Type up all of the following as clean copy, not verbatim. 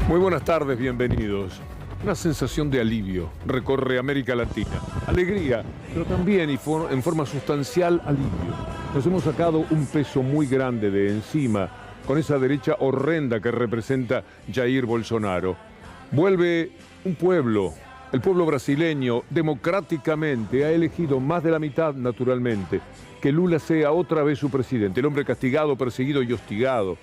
Muy buenas tardes, bienvenidos. Una sensación de alivio recorre América Latina. Alegría, pero también y en forma sustancial alivio. Nos hemos sacado un peso muy grande de encima con esa derecha horrenda que representa Jair Bolsonaro. Vuelve un pueblo, el pueblo brasileño, democráticamente ha elegido más de la mitad, naturalmente, que Lula sea otra vez su presidente. El hombre castigado, perseguido y hostigado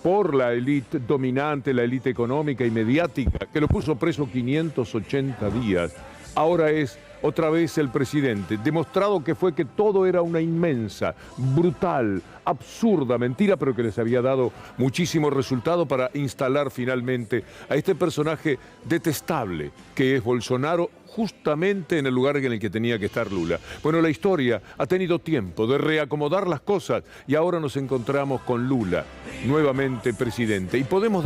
por la élite dominante, la élite económica y mediática, que lo puso preso 580 días. Ahora es otra vez el presidente, demostrado que fue que todo era una inmensa, brutal, absurda mentira, pero que les había dado muchísimo resultado para instalar finalmente a este personaje detestable, que es Bolsonaro, justamente en el lugar en el que tenía que estar Lula. Bueno, la historia ha tenido tiempo de reacomodar las cosas y ahora nos encontramos con Lula, nuevamente presidente. Y podemos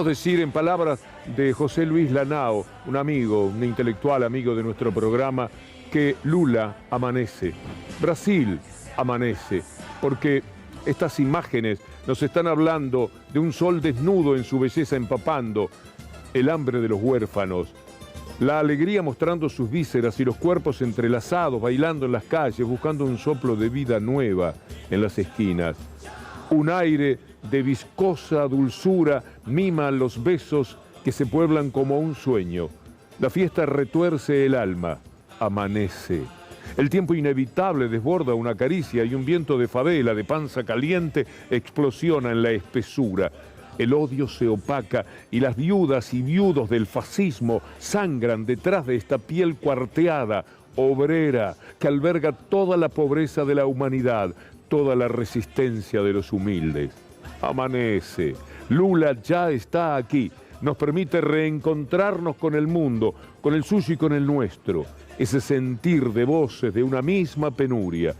decir en palabras de José Luis Lanao, un amigo, un intelectual amigo de nuestro programa, que Lula amanece, Brasil amanece, porque estas imágenes nos están hablando de un sol desnudo en su belleza empapando, el hambre de los huérfanos, la alegría mostrando sus vísceras y los cuerpos entrelazados, bailando en las calles, buscando un soplo de vida nueva en las esquinas. Un aire de viscosa dulzura mima los besos que se pueblan como un sueño. La fiesta retuerce el alma, amanece. El tiempo inevitable desborda una caricia y un viento de favela, de panza caliente, explosiona en la espesura. El odio se opaca y las viudas y viudos del fascismo sangran detrás de esta piel cuarteada, obrera, que alberga toda la pobreza de la humanidad, toda la resistencia de los humildes. Amanece. Lula ya está aquí. Nos permite reencontrarnos con el mundo, con el suyo y con el nuestro. Ese sentir de voces de una misma penuria.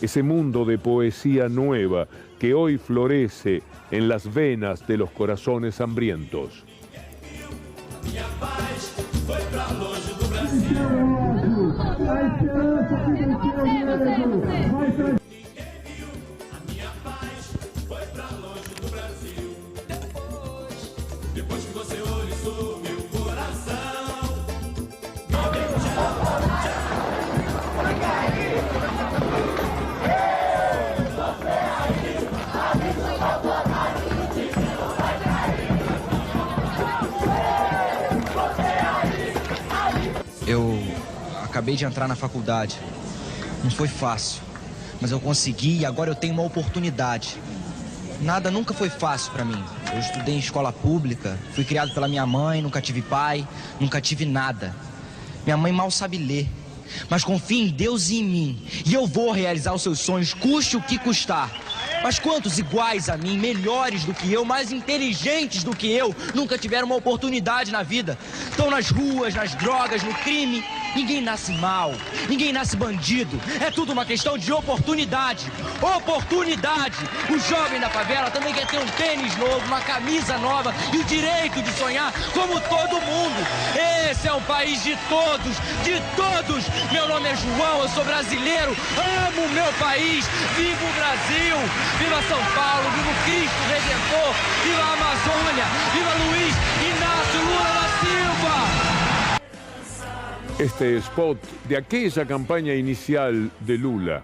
Ese mundo de poesía nueva que hoy florece en las venas de los corazones hambrientos. Eu acabei de entrar na faculdade. Não foi fácil, mas eu consegui e agora eu tenho uma oportunidade. Nada nunca foi fácil pra mim. Eu estudei em escola pública, fui criado pela minha mãe, nunca tive pai, nunca tive nada. Minha mãe mal sabe ler, mas confia em Deus e em mim. E eu vou realizar os seus sonhos, custe o que custar. Mas quantos iguais a mim, melhores do que eu, mais inteligentes do que eu, nunca tiveram uma oportunidade na vida? Estão nas ruas, nas drogas, no crime. Ninguém nasce mal, ninguém nasce bandido. É tudo uma questão de oportunidade. Oportunidade! O jovem da favela também quer ter um tênis novo, uma camisa nova e o direito de sonhar como todo mundo. Esse é um país de todos, de todos. Meu nome é João, eu sou brasileiro, amo o meu país. Viva o Brasil! Viva São Paulo! Viva o Cristo Redentor! Viva a Amazônia! Viva Luiz Inácio Lula da Silva! Este spot de aquella campaña inicial de Lula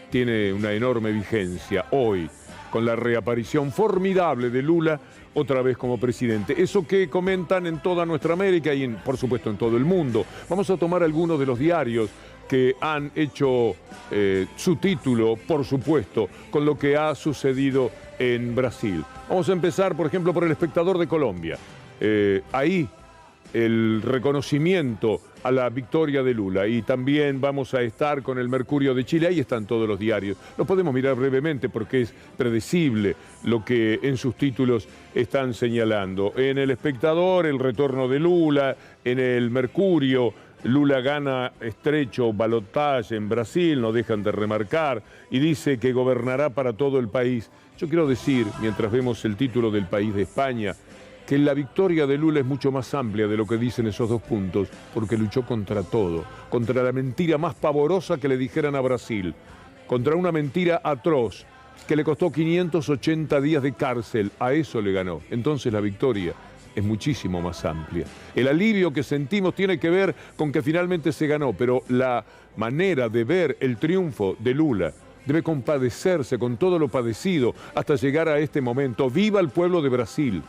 tiene una enorme vigencia hoy, con la reaparición formidable de Lula otra vez como presidente. Eso que comentan en toda nuestra América y, por supuesto, en todo el mundo. Vamos a tomar algunos de los diarios que han hecho su título, por supuesto, con lo que ha sucedido en Brasil. Vamos a empezar, por ejemplo, por El Espectador de Colombia. Ahí el reconocimiento a la victoria de Lula, y también vamos a estar con El Mercurio de Chile. Ahí están todos los diarios. Lo podemos mirar brevemente porque es predecible lo que en sus títulos están señalando. En El Espectador, el retorno de Lula. En El Mercurio, Lula gana estrecho balotaje en Brasil, no dejan de remarcar, y dice que gobernará para todo el país. Yo quiero decir, mientras vemos el título del País de España, que la victoria de Lula es mucho más amplia de lo que dicen esos dos puntos, porque luchó contra todo, contra la mentira más pavorosa que le dijeran a Brasil, contra una mentira atroz que le costó 580 días de cárcel, a eso le ganó. Entonces la victoria es muchísimo más amplia. El alivio que sentimos tiene que ver con que finalmente se ganó, pero la manera de ver el triunfo de Lula debe compadecerse con todo lo padecido hasta llegar a este momento. ¡Viva el pueblo de Brasil!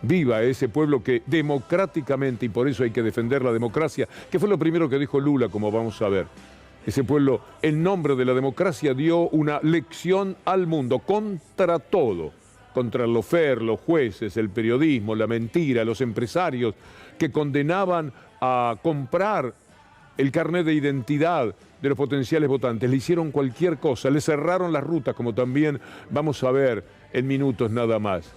¡Viva ese pueblo que democráticamente, y por eso hay que defender la democracia, que fue lo primero que dijo Lula, como vamos a ver. Ese pueblo, en nombre de la democracia, dio una lección al mundo contra todo. Contra el lofer, los jueces, el periodismo, la mentira, los empresarios que condenaban a comprar el carnet de identidad de los potenciales votantes. Le hicieron cualquier cosa, le cerraron las rutas, como también vamos a ver en minutos nada más.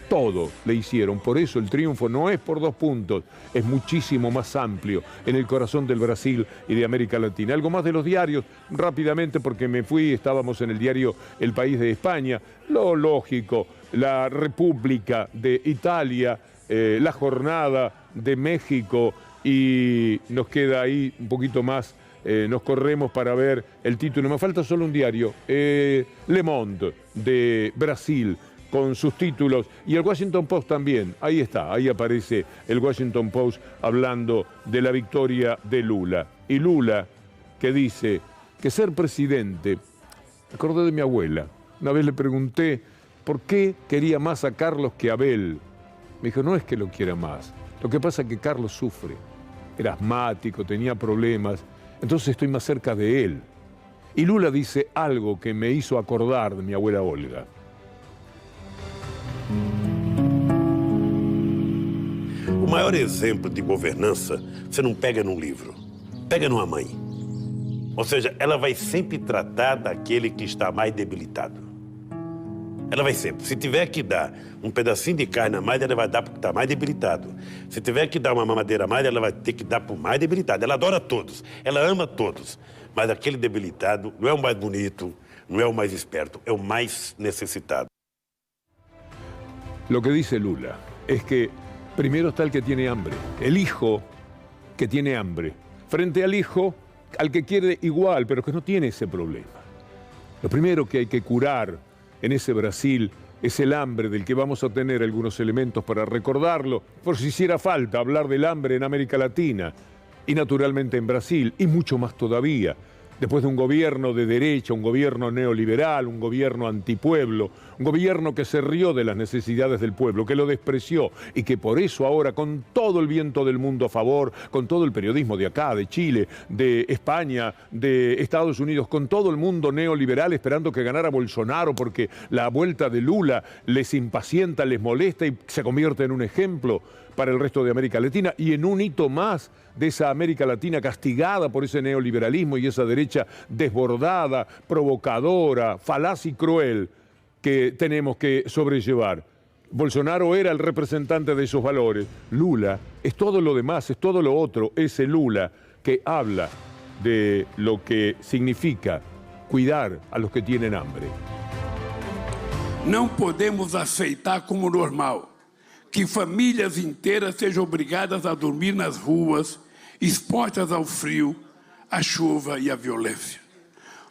Todo le hicieron, por eso el triunfo no es por 2 puntos, es muchísimo más amplio en el corazón del Brasil y de América Latina. Algo más de los diarios, rápidamente porque me fui, estábamos en el diario El País de España, lo lógico, la República de Italia, la Jornada de México y nos queda ahí un poquito más, nos corremos para ver el título, me falta solo un diario, Le Monde de Brasil, con sus títulos, y el Washington Post también, ahí está, ahí aparece el Washington Post hablando de la victoria de Lula. Y Lula, que dice que ser presidente, me acordé de mi abuela, una vez le pregunté por qué quería más a Carlos que a Abel. Me dijo, no es que lo quiera más, lo que pasa es que Carlos sufre, era asmático, tenía problemas, entonces estoy más cerca de él. Y Lula dice algo que me hizo acordar de mi abuela Olga. O maior exemplo de governança você não pega num livro, pega numa mãe. Ou seja, ela vai sempre tratar daquele que está mais debilitado. Ela vai sempre. Se tiver que dar um pedacinho de carne a mais, ela vai dar porque está mais debilitado. Se tiver que dar uma mamadeira a mais, ela vai ter que dar para o mais debilitado. Ela adora todos, ela ama todos. Mas aquele debilitado não é o mais bonito, não é o mais esperto, é o mais necessitado. Lo que dice Lula es que primero está el que tiene hambre, el hijo que tiene hambre, frente al hijo al que quiere igual, pero que no tiene ese problema. Lo primero que hay que curar en ese Brasil es el hambre, del que vamos a tener algunos elementos para recordarlo, por si hiciera falta hablar del hambre en América Latina y naturalmente en Brasil, y mucho más todavía. Después de un gobierno de derecha, un gobierno neoliberal, un gobierno antipueblo, un gobierno que se rió de las necesidades del pueblo, que lo despreció y que por eso ahora, con todo el viento del mundo a favor, con todo el periodismo de acá, de Chile, de España, de Estados Unidos, con todo el mundo neoliberal esperando que ganara Bolsonaro porque la vuelta de Lula les impacienta, les molesta y se convierte en un ejemplo para el resto de América Latina y en un hito más de esa América Latina castigada por ese neoliberalismo y esa derecha desbordada, provocadora, falaz y cruel que tenemos que sobrellevar. Bolsonaro era el representante de esos valores. Lula es todo lo demás, es todo lo otro, ese Lula que habla de lo que significa cuidar a los que tienen hambre. Não podemos aceitar como normal que famílias inteiras sejam obrigadas a dormir nas ruas, expostas ao frio, à chuva e à violência.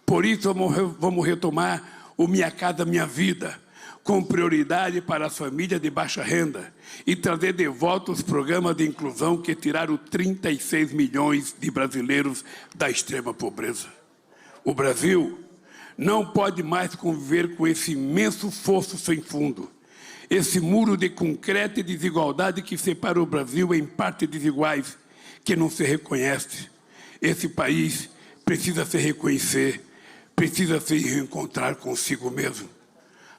Por isso, vamos retomar o Minha Casa Minha Vida, com prioridade para as famílias de baixa renda e trazer de volta os programas de inclusão que tiraram 36 milhões de brasileiros da extrema pobreza. O Brasil não pode mais conviver com esse imenso fosso sem fundo, esse muro de concreto e desigualdade que separa o Brasil em partes desiguais, que não se reconhece. Esse país precisa se reconhecer, precisa se reencontrar consigo mesmo.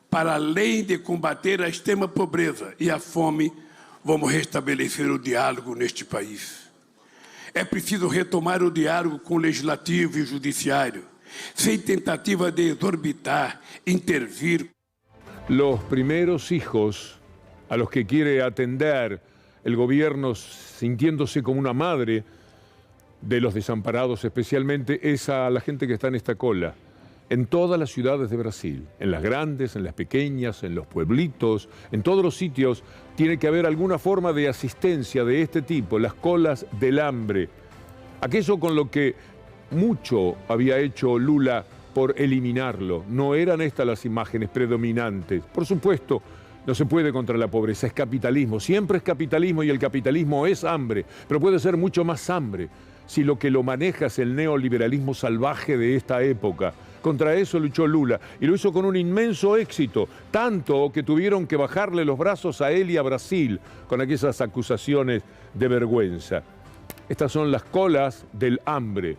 Para além de combater a extrema pobreza e a fome, vamos restabelecer o diálogo neste país. É preciso retomar o diálogo com o Legislativo e o Judiciário, sem tentativa de exorbitar, intervir. Los primeros hijos a los que quiere atender el gobierno sintiéndose como una madre de los desamparados especialmente es a la gente que está en esta cola, en todas las ciudades de Brasil, en las grandes, en las pequeñas, en los pueblitos, en todos los sitios tiene que haber alguna forma de asistencia de este tipo, las colas del hambre. Aquello con lo que mucho había hecho Lula por eliminarlo. No eran estas las imágenes predominantes. Por supuesto No se puede contra la pobreza, es capitalismo. Siempre es capitalismo y el capitalismo es hambre, pero puede ser mucho más hambre si lo que lo maneja es el neoliberalismo salvaje de esta época. Contra eso luchó Lula y lo hizo con un inmenso éxito, tanto que tuvieron que bajarle los brazos a él y a Brasil con aquellas acusaciones de vergüenza. Estas son las colas del hambre.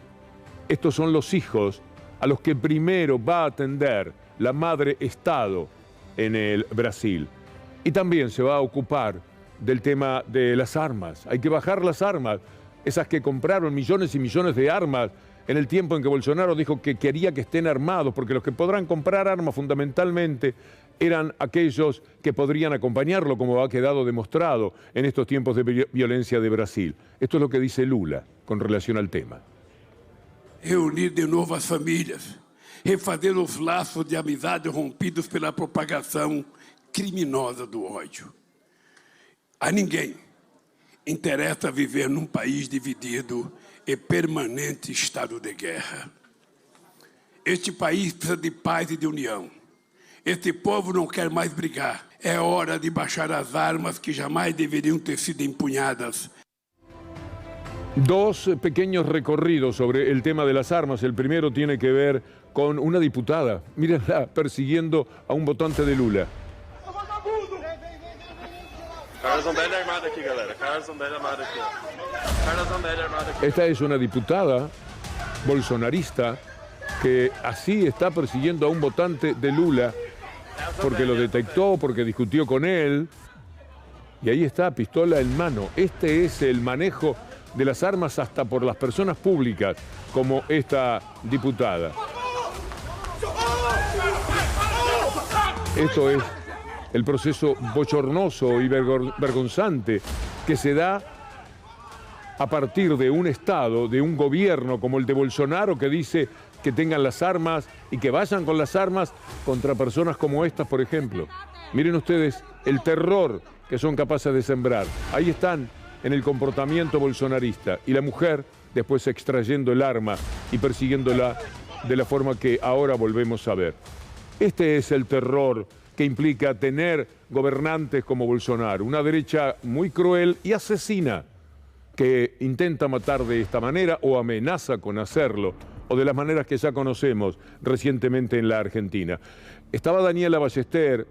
Estos son los hijos a los que primero va a atender la madre Estado en el Brasil. Y también se va a ocupar del tema de las armas. Hay que bajar las armas, esas que compraron millones y millones de armas en el tiempo en que Bolsonaro dijo que quería que estén armados, porque los que podrán comprar armas fundamentalmente eran aquellos que podrían acompañarlo, como ha quedado demostrado en estos tiempos de violencia de Brasil. Esto es lo que dice Lula con relación al tema. Reunir de novo as famílias, refazer os laços de amizade rompidos pela propagação criminosa do ódio. A ninguém interessa viver num país dividido e permanente estado de guerra. Este país precisa de paz e de união. Este povo não quer mais brigar. É hora de baixar as armas que jamais deveriam ter sido empunhadas. Dos pequeños recorridos sobre el tema de las armas. El primero tiene que ver con una diputada. Mírenla persiguiendo a un votante de Lula. Esta es una diputada bolsonarista que así está persiguiendo a un votante de Lula porque lo detectó, porque discutió con él. Y ahí está, pistola en mano. Este es el manejo de las armas hasta por las personas públicas, como esta diputada. Esto es el proceso bochornoso y vergonzante que se da a partir de un Estado, de un gobierno como el de Bolsonaro, que dice que tengan las armas y que vayan con las armas contra personas como estas, por ejemplo. Miren ustedes el terror que son capaces de sembrar. Ahí están en el comportamiento bolsonarista y la mujer después extrayendo el arma y persiguiéndola de la forma que ahora volvemos a ver. Este es el terror que implica tener gobernantes como Bolsonaro, una derecha muy cruel y asesina que intenta matar de esta manera o amenaza con hacerlo, o de las maneras que ya conocemos recientemente en la Argentina. Estaba Daniela Ballester,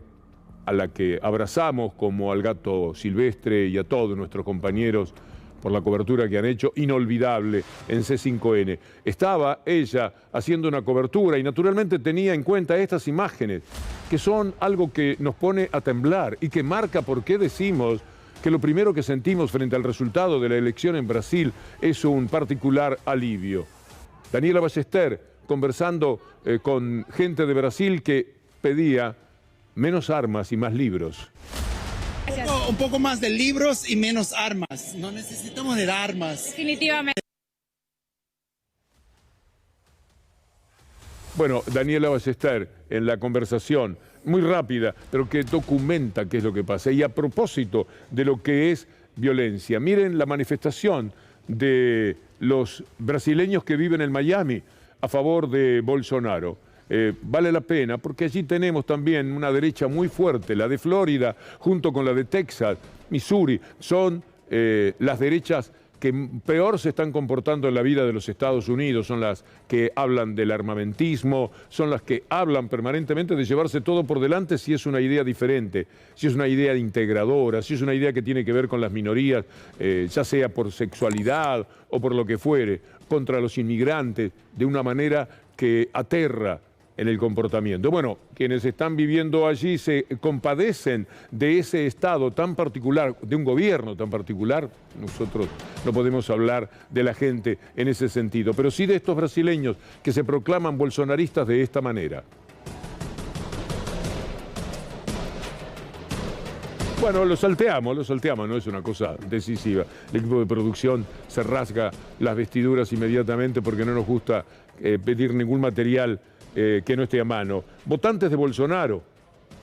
a la que abrazamos como al gato silvestre y a todos nuestros compañeros por la cobertura que han hecho, inolvidable en C5N. Estaba ella haciendo una cobertura y naturalmente tenía en cuenta estas imágenes, que son algo que nos pone a temblar y que marca por qué decimos que lo primero que sentimos frente al resultado de la elección en Brasil es un particular alivio. Daniela Ballester conversando con gente de Brasil que pedía menos armas y más libros. Un poco más de libros y menos armas. No necesitamos de armas. Definitivamente. Bueno, Daniela Ballester en la conversación, muy rápida, pero que documenta qué es lo que pasa. Y a propósito de lo que es violencia, miren la manifestación de los brasileños que viven en Miami a favor de Bolsonaro. Vale la pena porque allí tenemos también una derecha muy fuerte, la de Florida junto con la de Texas, Missouri, son las derechas que peor se están comportando en la vida de los Estados Unidos, son las que hablan del armamentismo, son las que hablan permanentemente de llevarse todo por delante si es una idea diferente, si es una idea integradora, si es una idea que tiene que ver con las minorías, ya sea por sexualidad o por lo que fuere, contra los inmigrantes, de una manera que aterra en el comportamiento. Bueno, quienes están viviendo allí se compadecen de ese estado tan particular, de un gobierno tan particular. Nosotros no podemos hablar de la gente en ese sentido, pero sí de estos brasileños que se proclaman bolsonaristas de esta manera. Bueno, lo salteamos, no es una cosa decisiva. El equipo de producción se rasga las vestiduras inmediatamente porque no nos gusta pedir ningún material que no esté a mano. Votantes de Bolsonaro,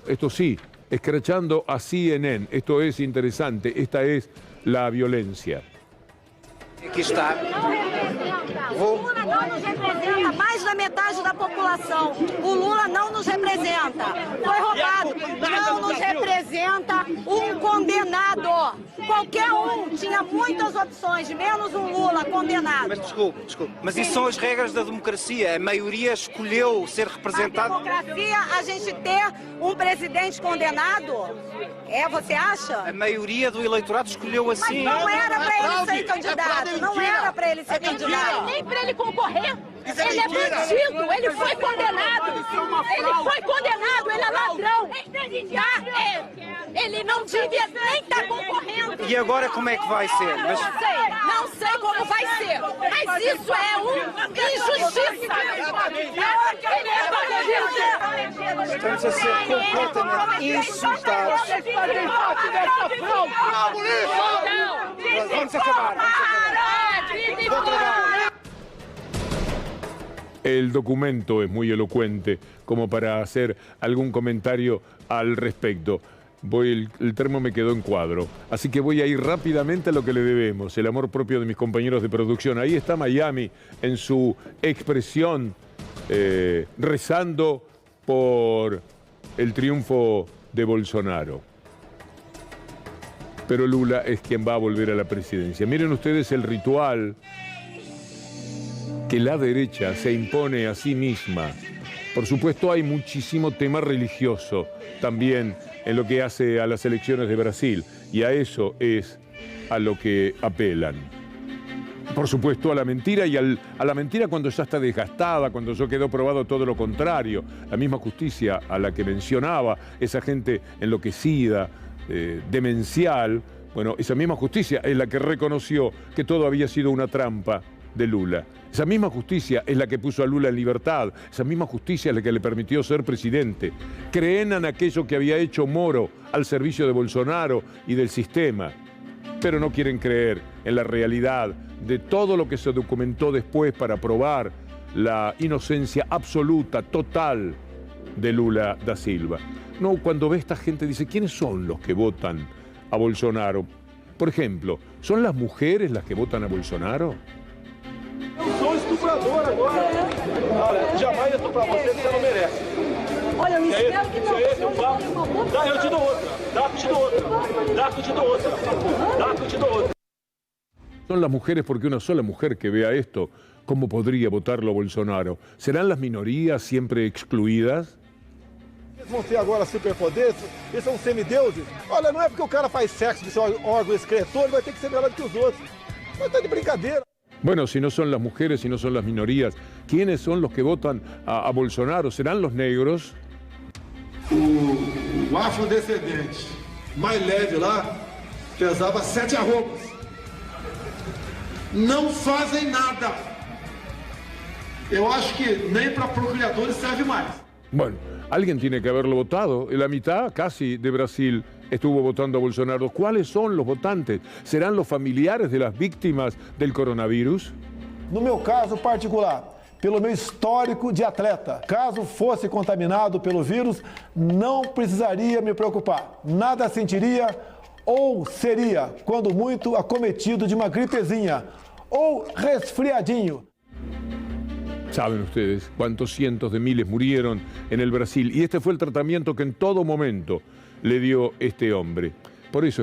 esto sí, escrachando a CNN, esto es interesante, esta es la violencia. Aqui está. Vou. Nos representa mais é metade da população. O Lula não nos representa. Foi roubado. Não nos representa um condenado. Qualquer um tinha muitas opções, menos um Lula condenado. Mas desculpe. Mas isso são as regras da democracia. A maioria escolheu ser representada. A democracia, a gente ter um presidente condenado? Você acha? A maioria do eleitorado escolheu assim. Mas não era para ele ser candidato. Não era para ele ser candidato. Nem para ele concorrer. Ele é bandido, ele foi condenado. Ele foi condenado, ele é ladrão. Ele não devia nem estar concorrendo. E agora como é que vai ser? Não sei como vai ser. Mas isso é uma injustiça. Ele é bandido. Estamos a ser completamente insultados. Vamos acabar. El documento es muy elocuente como para hacer algún comentario al respecto. El termo me quedó en cuadro, así que voy a ir rápidamente a lo que le debemos, el amor propio de mis compañeros de producción. Ahí está Miami en su expresión, rezando por el triunfo de Bolsonaro. Pero Lula es quien va a volver a la presidencia. Miren ustedes el ritual que la derecha se impone a sí misma. Por supuesto, hay muchísimo tema religioso también en lo que hace a las elecciones de Brasil, y a eso es a lo que apelan. Por supuesto, a la mentira, y a la mentira cuando ya está desgastada, cuando ya quedó probado todo lo contrario. La misma justicia a la que mencionaba, esa gente enloquecida, demencial, bueno, esa misma justicia es la que reconoció que todo había sido una trampa de Lula. Esa misma justicia es la que puso a Lula en libertad. Esa misma justicia es la que le permitió ser presidente. Creen en aquello que había hecho Moro al servicio de Bolsonaro y del sistema, pero no quieren creer en la realidad de todo lo que se documentó después para probar la inocencia absoluta, total de Lula da Silva. No, cuando ve esta gente dice, ¿quiénes son los que votan a Bolsonaro? Por ejemplo, ¿son las mujeres las que votan a Bolsonaro? Eu sou estuprador agora. Olha, jamais estuprar você que você não merece. Olha, eu espero que não. Dá, eu te dou outra. Dá que eu te dou outra. Dá que eu te dou outra. Dá que eu te dou outra. Son las mujeres porque una sola mujer que vea esto, ¿cómo podría votarlo a Bolsonaro? ¿Serán las minorías siempre excluidas? Eles vão ter agora superpoderes, eles são semideuses. Olha, não é porque o cara faz sexo de seu órgão excretor, ele vai ter que ser melhor do que os outros. Mas tá de brincadeira. Bueno, si no son las mujeres, si no son las minorías, ¿quiénes son los que votan a Bolsonaro? ¿Serán los negros? O afrodescendente mais leve lá pesava 7 arrobas. Não fazem nada. Eu acho que nem para procriadores serve mais. Bueno, alguien tiene que haberlo votado. La mitad casi de Brasil estuvo votando a Bolsonaro. ¿Cuáles son los votantes? ¿Serán los familiares de las víctimas del coronavirus? No meu caso particular, pelo meu histórico de atleta, caso fosse contaminado pelo vírus, não precisaria me preocupar. Nada sentiria ou seria, quando muito, acometido de uma gripezinha ou resfriadinho. Saben ustedes cuántos cientos de miles murieron en el Brasil, y este fue el tratamiento que en todo momento le dio este hombre. Por eso